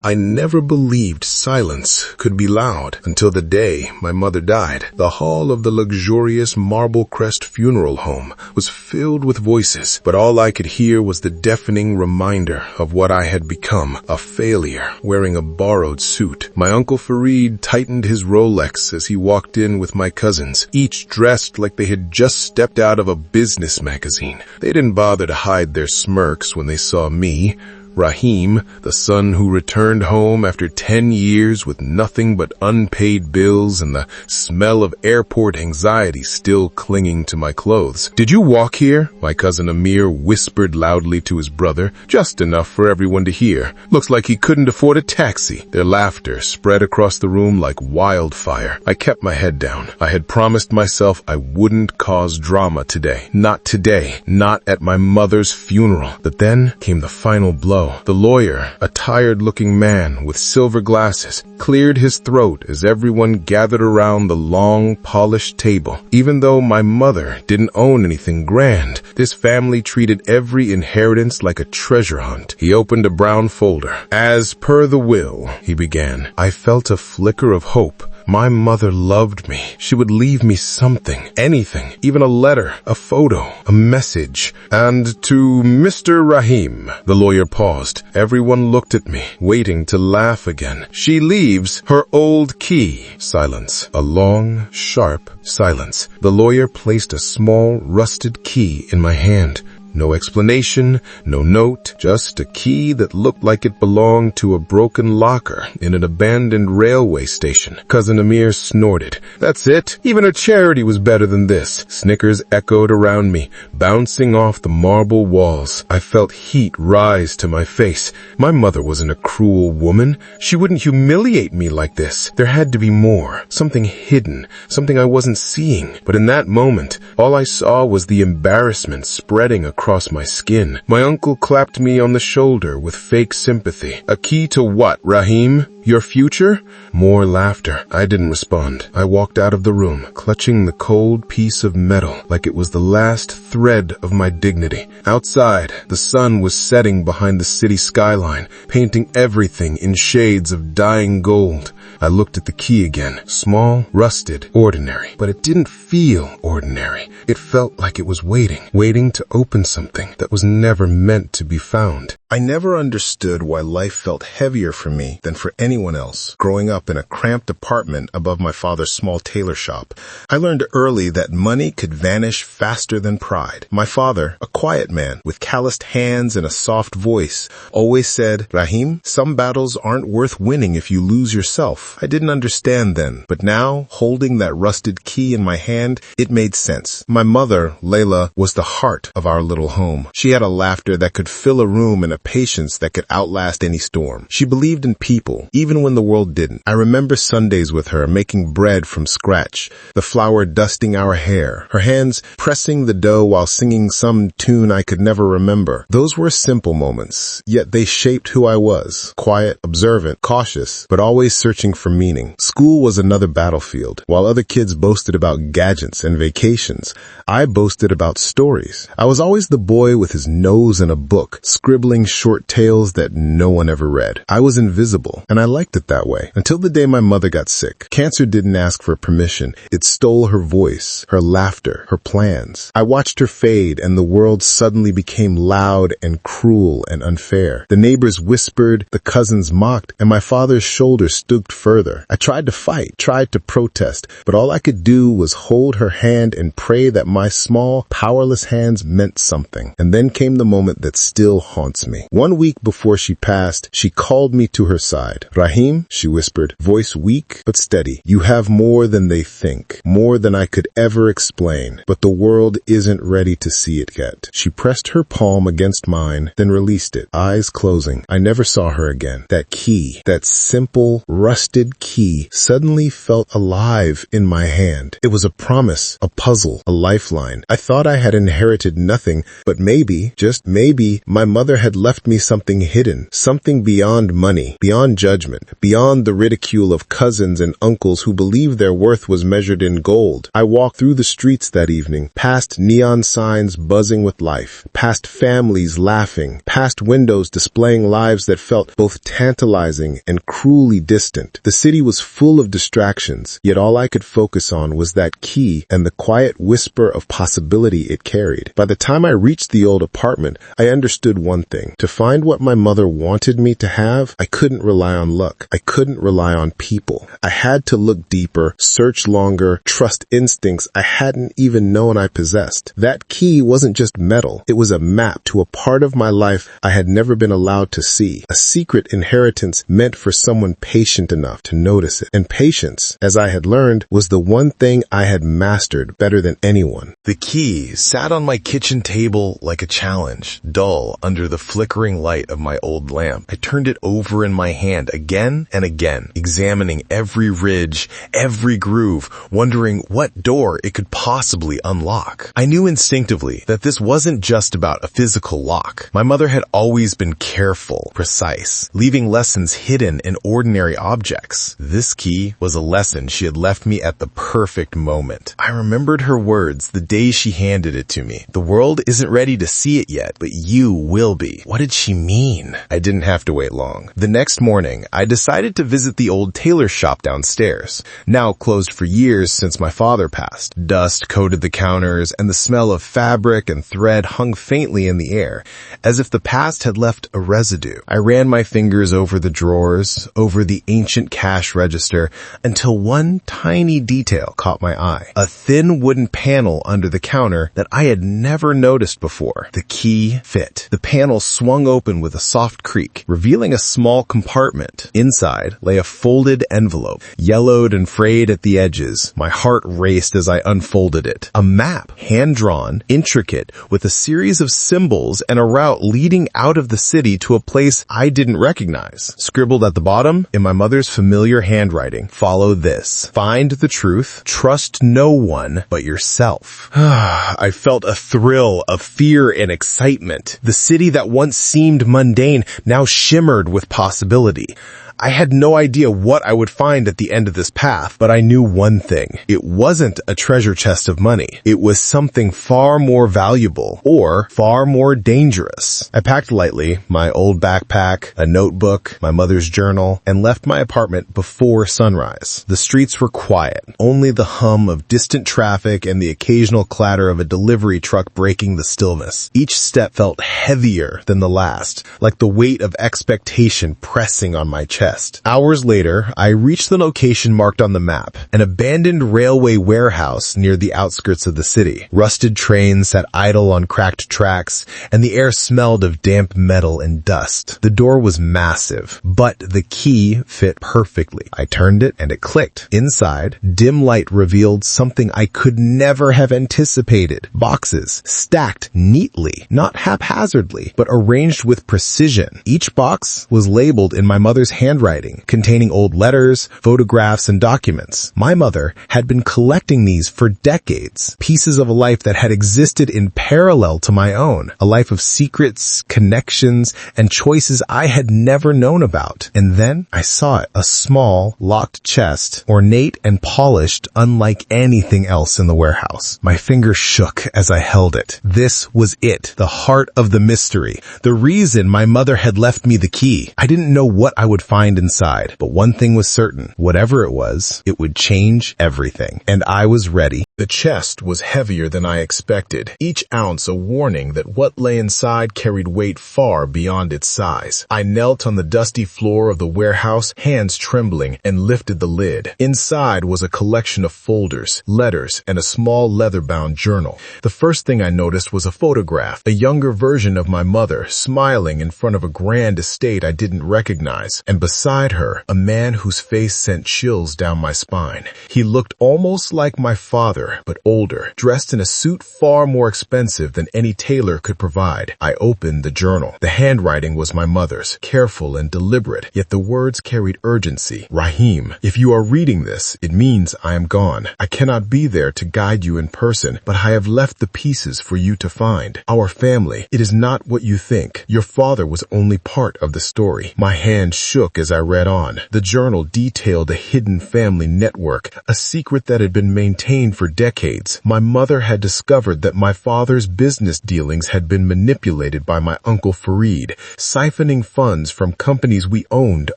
I never believed silence could be loud until the day my mother died. The hall of the luxurious Marble Crest funeral home was filled with voices, but all I could hear was the deafening reminder of what I had become, a failure wearing a borrowed suit. My Uncle Farid tightened his Rolex as he walked in with my cousins, each dressed like they had just stepped out of a business magazine. They didn't bother to hide their smirks when they saw me, Rahim, the son who returned home after 10 years with nothing but unpaid bills and the smell of airport anxiety still clinging to my clothes. "Did you walk here?" my cousin Amir whispered loudly to his brother, just enough for everyone to hear. "Looks like he couldn't afford a taxi." Their laughter spread across the room like wildfire. I kept my head down. I had promised myself I wouldn't cause drama today. Not today. Not at my mother's funeral. But then came the final blow. The lawyer, a tired-looking man with silver glasses, cleared his throat as everyone gathered around the long, polished table. Even though my mother didn't own anything grand, this family treated every inheritance like a treasure hunt. He opened a brown folder. "As per the will," he began. I felt a flicker of hope. My mother loved me. She would leave me something, anything, even a letter, a photo, a message. "And to Mr. Rahim," the lawyer paused. Everyone looked at me, waiting to laugh again. "She leaves her old key." Silence. A long, sharp silence. The lawyer placed a small, rusted key in my hand. No explanation, no note, just a key that looked like it belonged to a broken locker in an abandoned railway station. Cousin Amir snorted. "That's it? Even her charity was better than this." Snickers echoed around me, bouncing off the marble walls. I felt heat rise to my face. My mother wasn't a cruel woman. She wouldn't humiliate me like this. There had to be more, something hidden, something I wasn't seeing. But in that moment, all I saw was the embarrassment spreading across my skin. My uncle clapped me on the shoulder with fake sympathy. "A key to what, Rahim? Your future?" More laughter. I didn't respond. I walked out of the room, clutching the cold piece of metal like it was the last thread of my dignity. Outside, the sun was setting behind the city skyline, painting everything in shades of dying gold. I looked at the key again. Small, rusted, ordinary. But it didn't feel ordinary. It felt like it was waiting to open something that was never meant to be found. I never understood why life felt heavier for me than for anyone else. Growing up in a cramped apartment above my father's small tailor shop, I learned early that money could vanish faster than pride. My father, a quiet man with calloused hands and a soft voice, always said, "Rahim, some battles aren't worth winning if you lose yourself." I didn't understand then, but now, holding that rusted key in my hand, it made sense. My mother, Layla, was the heart of our little home. She had a laughter that could fill a room and a patience that could outlast any storm. She believed in people, even when the world didn't. I remember Sundays with her making bread from scratch, the flour dusting our hair, her hands pressing the dough while singing some tune I could never remember. Those were simple moments, yet they shaped who I was. Quiet, observant, cautious, but always searching for meaning. School was another battlefield. While other kids boasted about gadgets and vacations, I boasted about stories. I was always the boy with his nose in a book, scribbling short tales that no one ever read. I was invisible, and I liked it that way, until the day my mother got sick. Cancer didn't ask for permission. It stole her voice, her laughter, her plans. I watched her fade, and the world suddenly became loud and cruel and unfair. The neighbors whispered, the cousins mocked, and my father's shoulders stooped further. I tried to fight, tried to protest, but all I could do was hold her hand and pray that my small, powerless hands meant something. And then came the moment that still haunts me. 1 week before she passed, she called me to her side. "Rahim," she whispered, voice weak but steady, "you have more than they think, more than I could ever explain, but the world isn't ready to see it yet." She pressed her palm against mine, then released it, eyes closing. I never saw her again. That key, that simple, rusted key, suddenly felt alive in my hand. It was a promise, a puzzle, a lifeline. I thought I had inherited nothing, but maybe, just maybe, my mother had left me something hidden, something beyond money, beyond judgment. judgment, beyond the ridicule of cousins and uncles who believed their worth was measured in gold. I walked through the streets that evening, past neon signs buzzing with life, past families laughing, past windows displaying lives that felt both tantalizing and cruelly distant. The city was full of distractions, yet all I could focus on was that key and the quiet whisper of possibility it carried. By the time I reached the old apartment, I understood one thing. To find what my mother wanted me to have, I couldn't rely on luck. I couldn't rely on people. I had to look deeper, search longer, trust instincts I hadn't even known I possessed. That key wasn't just metal. It was a map to a part of my life I had never been allowed to see. A secret inheritance meant for someone patient enough to notice it. And patience, as I had learned, was the one thing I had mastered better than anyone. The key sat on my kitchen table like a challenge, dull under the flickering light of my old lamp. I turned it over in my hand again and again, examining every ridge, every groove, wondering what door it could possibly unlock. I knew instinctively that this wasn't just about a physical lock. My mother had always been careful, precise, leaving lessons hidden in ordinary objects. This key was a lesson she had left me at the perfect moment. I remembered her words the day she handed it to me. The world isn't ready to see it yet, but you will be. What did she mean? I didn't have to wait long. The next morning, I decided to visit the old tailor shop downstairs, now closed for years since my father passed. Dust coated the counters, and the smell of fabric and thread hung faintly in the air, as if the past had left a residue. I ran my fingers over the drawers, over the ancient cash register, until one tiny detail caught my eye. A thin wooden panel under the counter that I had never noticed before. The key fit. The panel swung open with a soft creak, revealing a small compartment. Inside lay a folded envelope, yellowed and frayed at the edges. My heart raced as I unfolded it. A map, hand-drawn, intricate, with a series of symbols and a route leading out of the city to a place I didn't recognize. Scribbled at the bottom, in my mother's familiar handwriting, follow this. Find the truth. Trust no one but yourself. I felt a thrill of fear and excitement. The city that once seemed mundane now shimmered with possibility. I had no idea what I would find at the end of this path, but I knew one thing. It wasn't a treasure chest of money. It was something far more valuable, or far more dangerous. I packed lightly, my old backpack, a notebook, my mother's journal, and left my apartment before sunrise. The streets were quiet, only the hum of distant traffic and the occasional clatter of a delivery truck breaking the stillness. Each step felt heavier than the last, like the weight of expectation pressing on my chest. Hours later, I reached the location marked on the map, an abandoned railway warehouse near the outskirts of the city. Rusted trains sat idle on cracked tracks, and the air smelled of damp metal and dust. The door was massive, but the key fit perfectly. I turned it, and it clicked. Inside, dim light revealed something I could never have anticipated. Boxes, stacked neatly, not haphazardly, but arranged with precision. Each box was labeled in my mother's handwriting, containing old letters, photographs, and documents. My mother had been collecting these for decades, pieces of a life that had existed in parallel to my own, a life of secrets, connections, and choices I had never known about. And then I saw it, a small, locked chest, ornate and polished, unlike anything else in the warehouse. My fingers shook as I held it. This was it, the heart of the mystery, the reason my mother had left me the key. I didn't know what I would find inside, but one thing was certain. Whatever it was, it would change everything. And I was ready. The chest was heavier than I expected, each ounce a warning that what lay inside carried weight far beyond its size. I knelt on the dusty floor of the warehouse, hands trembling, and lifted the lid. Inside was a collection of folders, letters, and a small leather-bound journal. The first thing I noticed was a photograph, a younger version of my mother, smiling in front of a grand estate I didn't recognize, and beside her, a man whose face sent chills down my spine. He looked almost like my father, younger, but older, dressed in a suit far more expensive than any tailor could provide. I opened the journal. The handwriting was my mother's, careful and deliberate, yet the words carried urgency. Rahim, if you are reading this, it means I am gone. I cannot be there to guide you in person, but I have left the pieces for you to find. Our family, it is not what you think. Your father was only part of the story. My hand shook as I read on. The journal detailed a hidden family network, a secret that had been maintained for decades. My mother had discovered that my father's business dealings had been manipulated by my uncle Farid, siphoning funds from companies we owned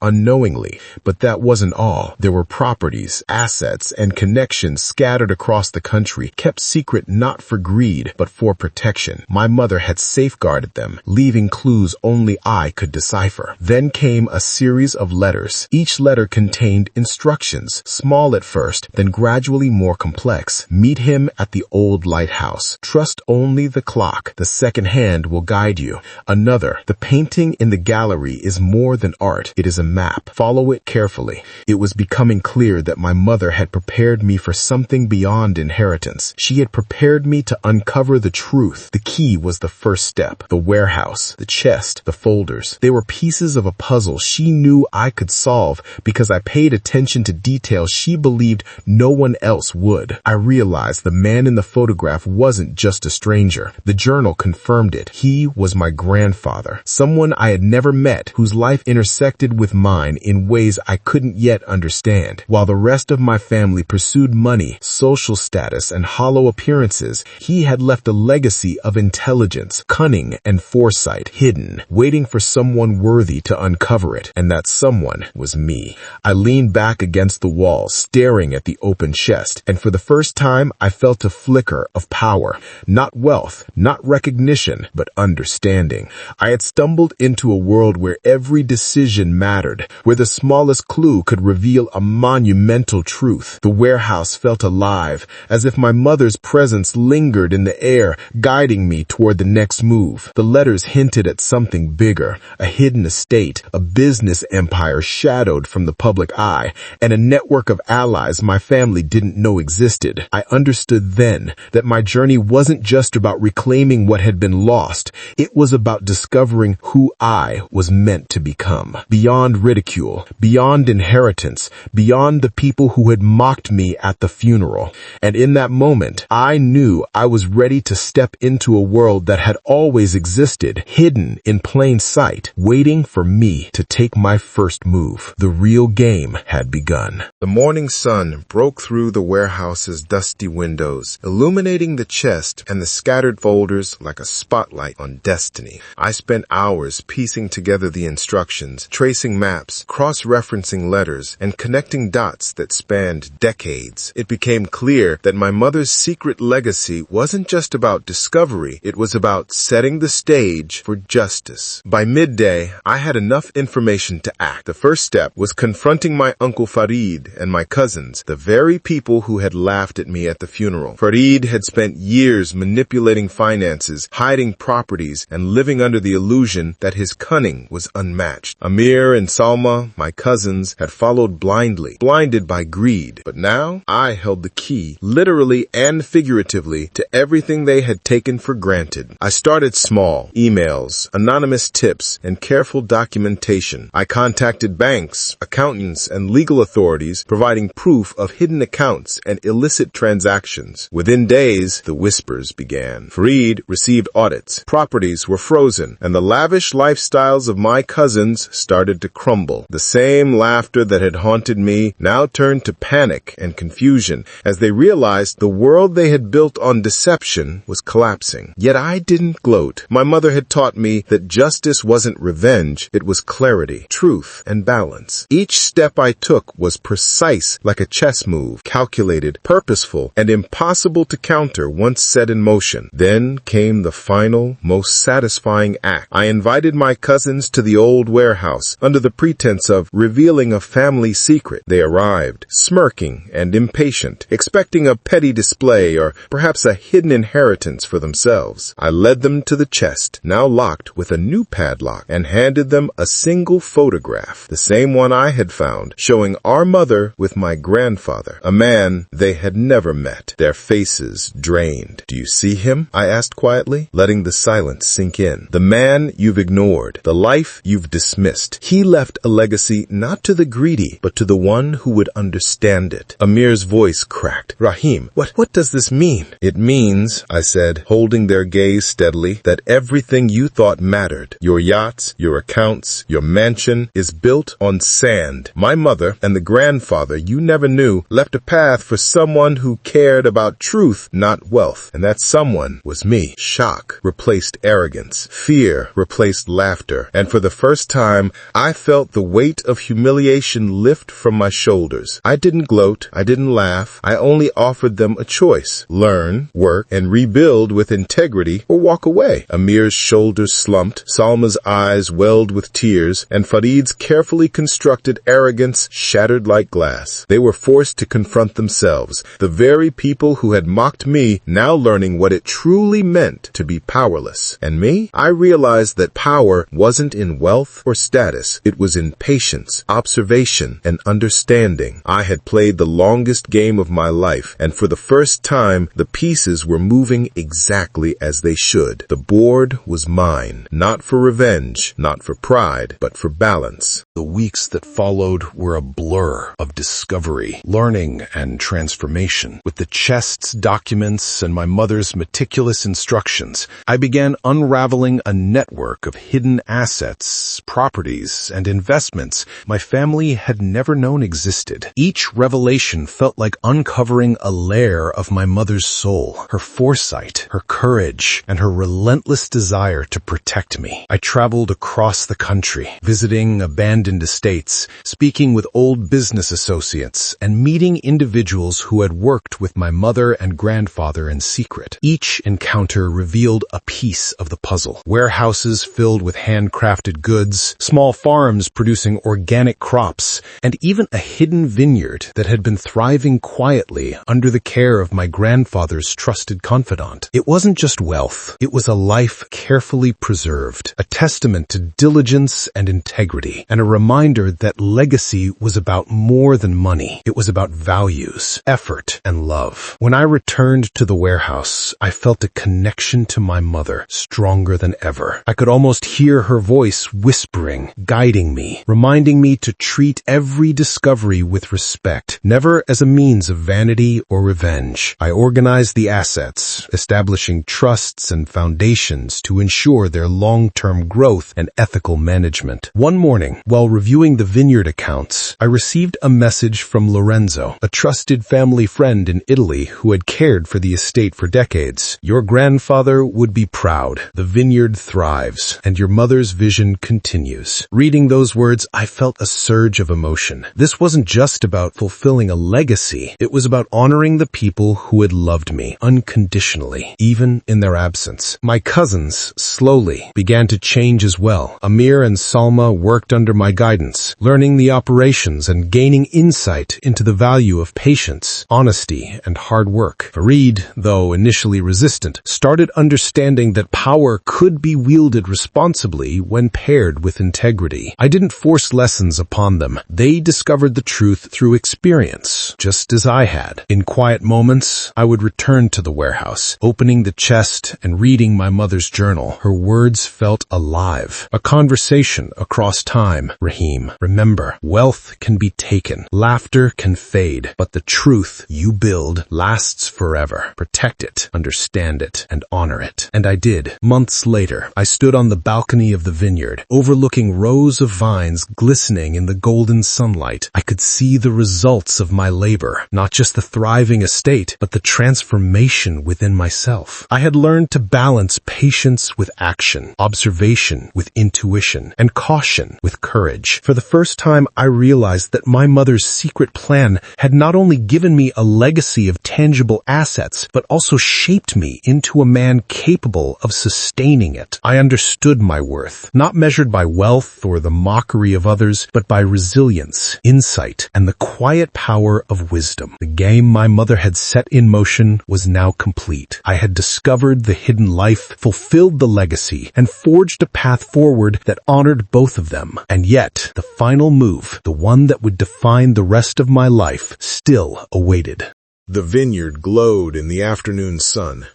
unknowingly. But that wasn't all. There were properties, assets, and connections scattered across the country, kept secret not for greed, but for protection. My mother had safeguarded them, leaving clues only I could decipher. Then came a series of letters. Each letter contained instructions, small at first, then gradually more complex. Meet him at the old lighthouse. Trust only the clock. The second hand will guide you. Another, the painting in the gallery is more than art. It is a map. Follow it carefully. It was becoming clear that my mother had prepared me for something beyond inheritance. She had prepared me to uncover the truth. The key was the first step. The warehouse, the chest, the folders. They were pieces of a puzzle she knew I could solve because I paid attention to details she believed no one else would. I realized the man in the photograph wasn't just a stranger. The journal confirmed it. He was my grandfather, someone I had never met, whose life intersected with mine in ways I couldn't yet understand. While the rest of my family pursued money, social status, and hollow appearances, he had left a legacy of intelligence, cunning, and foresight, hidden, waiting for someone worthy to uncover it. And that someone was me. I leaned back against the wall, staring at the open chest, and for the first time, I felt a flicker of power. Not wealth, not recognition, but understanding. I had stumbled into a world where every decision mattered, where the smallest clue could reveal a monumental truth. The warehouse felt alive, as if my mother's presence lingered in the air, guiding me toward the next move. The letters hinted at something bigger, a hidden estate, a business empire shadowed from the public eye, and a network of allies my family didn't know existed. I understood then that my journey wasn't just about reclaiming what had been lost. It was about discovering who I was meant to become. Beyond ridicule, beyond inheritance, beyond the people who had mocked me at the funeral. And in that moment, I knew I was ready to step into a world that had always existed, hidden in plain sight, waiting for me to take my first move. The real game had begun. The morning sun broke through the warehouse's dusty windows, illuminating the chest and the scattered folders like a spotlight on destiny. I spent hours piecing together the instructions, tracing maps, cross-referencing letters, and connecting dots that spanned decades. It became clear that my mother's secret legacy wasn't just about discovery, it was about setting the stage for justice. By midday, I had enough information to act. The first step was confronting my uncle Farid and my cousins, the very people who had laughed at me at the funeral. Farid had spent years manipulating finances, hiding properties, and living under the illusion that his cunning was unmatched. Amir and Salma, my cousins, had followed blindly, blinded by greed. But now, I held the key, literally and figuratively, to everything they had taken for granted. I started small: emails, anonymous tips, and careful documentation. I contacted banks, accountants, and legal authorities, providing proof of hidden accounts and illicit transactions. Within days, the whispers began. Farid received audits, properties were frozen, and the lavish lifestyles of my cousins started to crumble. The same laughter that had haunted me now turned to panic and confusion as they realized the world they had built on deception was collapsing. Yet I didn't gloat. My mother had taught me that justice wasn't revenge, it was clarity, truth, and balance. Each step I took was precise like a chess move, calculated, purposeful, and impossible to counter once set in motion. Then came the final, most satisfying act. I invited my cousins to the old warehouse under the pretense of revealing a family secret. They arrived, smirking and impatient, expecting a petty display or perhaps a hidden inheritance for themselves. I led them to the chest, now locked with a new padlock, and handed them a single photograph, the same one I had found, showing our mother with my grandfather, a man they had never never met, their faces drained. "Do you see him?" I asked quietly, letting the silence sink in. "The man you've ignored, the life you've dismissed. He left a legacy not to the greedy, but to the one who would understand it." Amir's voice cracked. "Rahim, what does this mean?" "It means," I said, holding their gaze steadily, "that everything you thought mattered, your yachts, your accounts, your mansion, is built on sand. My mother and the grandfather you never knew left a path for someone who cared about truth, not wealth. And that someone was me." Shock replaced arrogance. Fear replaced laughter. And for the first time, I felt the weight of humiliation lift from my shoulders. I didn't gloat. I didn't laugh. I only offered them a choice: learn, work, and rebuild with integrity, or walk away. Amir's shoulders slumped, Salma's eyes welled with tears, and Farid's carefully constructed arrogance shattered like glass. They were forced to confront themselves, the very people who had mocked me, now learning what it truly meant to be powerless. And me? I realized that power wasn't in wealth or status. It was in patience, observation, and understanding. I had played the longest game of my life, and for the first time, the pieces were moving exactly as they should. The board was mine, not for revenge, not for pride, but for balance. The weeks that followed were a blur of discovery, learning, and transformation. With the chests, documents, and my mother's meticulous instructions, I began unraveling a network of hidden assets, properties, and investments my family had never known existed. Each revelation felt like uncovering a layer of my mother's soul, her foresight, her courage, and her relentless desire to protect me. I traveled across the country, visiting abandoned estates, speaking with old business associates, and meeting individuals who had worked with my mother and grandfather in secret. Each encounter revealed a piece of the puzzle. Warehouses filled with handcrafted goods, small farms producing organic crops, and even a hidden vineyard that had been thriving quietly under the care of my grandfather's trusted confidant. It wasn't just wealth. It was a life carefully preserved, a testament to diligence and integrity, and a reminder that legacy was about more than money. It was about values, effort, and love. When I returned to the warehouse, I felt a connection to my mother, stronger than ever. I could almost hear her voice whispering, guiding me, reminding me to treat every discovery with respect, never as a means of vanity or revenge. I organized the assets, establishing trusts and foundations to ensure their long-term growth and ethical management. One morning, while reviewing the vineyard accounts, I received a message from Lorenzo, a trusted family friend in Italy who had cared for the estate for decades. "Your grandfather would be proud. The vineyard thrives, and your mother's vision continues." Reading those words, I felt a surge of emotion. This wasn't just about fulfilling a legacy. It was about honoring the people who had loved me unconditionally, even in their absence. My cousins slowly began to change as well. Amir and Salma worked under my guidance, learning the operations and gaining insight into the value of patience, honesty, and hard work. Farid, though initially resistant, started understanding that power could be wielded responsibly when paired with integrity. I didn't force lessons upon them. They discovered the truth through experience, just as I had. In quiet moments, I would return to the warehouse, opening the chest and reading my mother's journal. Her words felt alive. A conversation across time. "Rahim, remember, wealth can be taken, laughter can fade, but the truth you build lasts forever. Protect it, understand it, and honor it." And I did. Months later, I stood on the balcony of the vineyard, overlooking rows of vines glistening in the golden sunlight. I could see the results of my labor, not just the thriving estate, but the transformation within myself. I had learned to balance patience with action, observation with intuition, and caution with courage. For the first time, I realized that my mother's secret plan had not only given me a legacy of tangible assets, but also shaped me into a man capable of sustaining it. I understood my worth, not measured by wealth or the mockery of others, but by resilience, insight, and the quiet power of wisdom. The game my mother had set in motion was now complete. I had discovered the hidden life, fulfilled the legacy, and forged a path forward that honored both of them. And yet, the final move, the one that would define the rest of my life, still awaited. The vineyard glowed in the afternoon sun,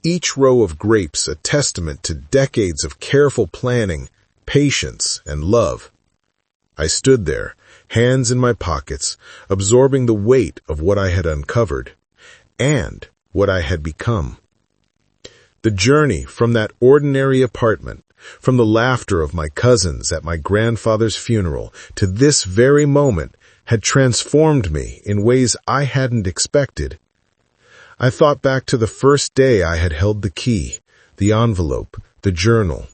each row of grapes a testament to decades of careful planning, patience, and love. I stood there, hands in my pockets, absorbing the weight of what I had uncovered, and what I had become. The journey from that ordinary apartment, from the laughter of my cousins at my grandfather's funeral, to this very moment had transformed me in ways I hadn't expected. I thought back to the first day I had held the key, the envelope, the journal.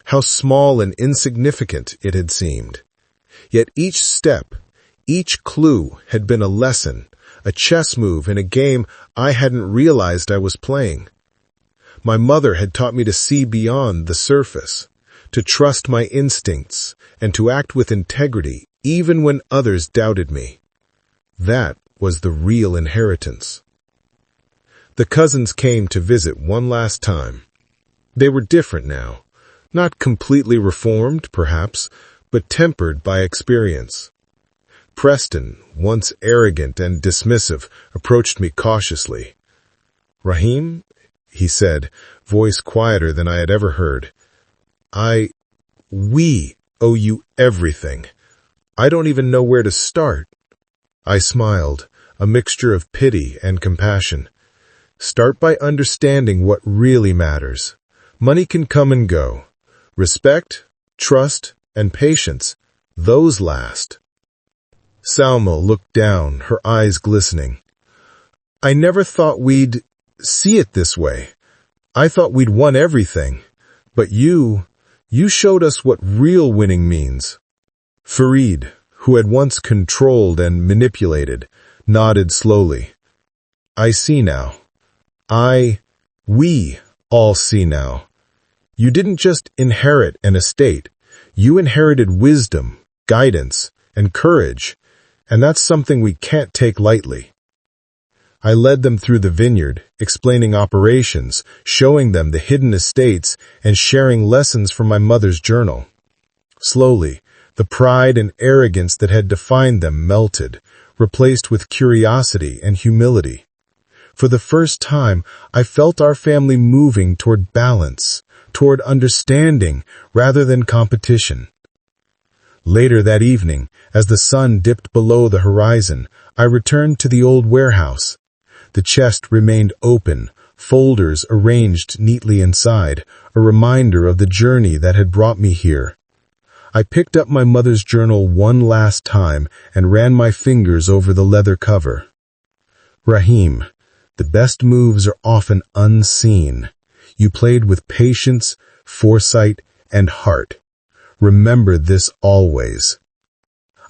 How small and insignificant it had seemed. Yet each step, each clue had been a lesson, a chess move in a game I hadn't realized I was playing. My mother had taught me to see beyond the surface, to trust my instincts, and to act with integrity even when others doubted me. That was the real inheritance. The cousins came to visit one last time. They were different now, not completely reformed, perhaps, but tempered by experience. Preston, once arrogant and dismissive, approached me cautiously. "Rahim," he said, voice quieter than I had ever heard, we owe you everything. I don't even know where to start." I smiled, a mixture of pity and compassion. "Start by understanding what really matters. Money can come and go. Respect, trust, and patience, those last." Salma looked down, her eyes glistening. "I never thought we'd see it this way. I thought we'd won everything. But you showed us what real winning means." Farid, who had once controlled and manipulated, nodded slowly. "I see now. We all see now. You didn't just inherit an estate. You inherited wisdom, guidance, and courage, and that's something we can't take lightly." I led them through the vineyard, explaining operations, showing them the hidden estates, and sharing lessons from my mother's journal. Slowly, the pride and arrogance that had defined them melted, replaced with curiosity and humility. For the first time, I felt our family moving toward balance, toward understanding rather than competition. Later that evening, as the sun dipped below the horizon, I returned to the old warehouse. The chest remained open, folders arranged neatly inside, a reminder of the journey that had brought me here. I picked up my mother's journal one last time and ran my fingers over the leather cover. "Rahim, the best moves are often unseen. You played with patience, foresight, and heart. Remember this always."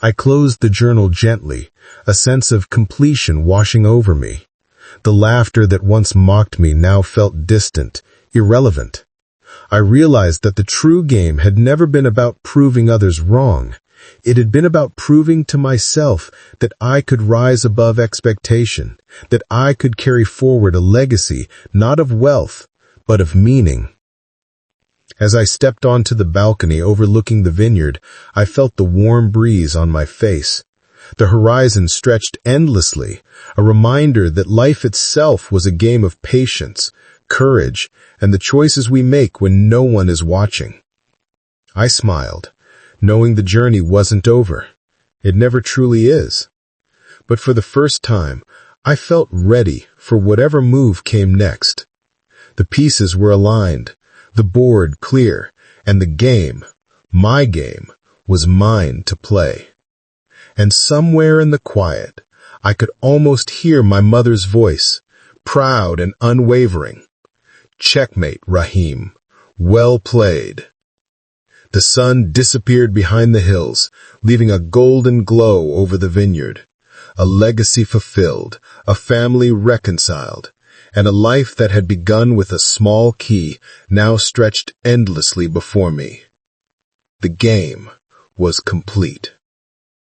I closed the journal gently, a sense of completion washing over me. The laughter that once mocked me now felt distant, irrelevant. I realized that the true game had never been about proving others wrong. It had been about proving to myself that I could rise above expectation, that I could carry forward a legacy not of wealth, but of meaning. As I stepped onto the balcony overlooking the vineyard, I felt the warm breeze on my face. The horizon stretched endlessly, a reminder that life itself was a game of patience, courage, and the choices we make when no one is watching. I smiled, knowing the journey wasn't over. It never truly is. But for the first time, I felt ready for whatever move came next. The pieces were aligned, the board clear, and the game, my game, was mine to play. And somewhere in the quiet, I could almost hear my mother's voice, proud and unwavering. "Checkmate, Rahim. Well played." The sun disappeared behind the hills, leaving a golden glow over the vineyard. A legacy fulfilled, a family reconciled, and a life that had begun with a small key now stretched endlessly before me. The game was complete.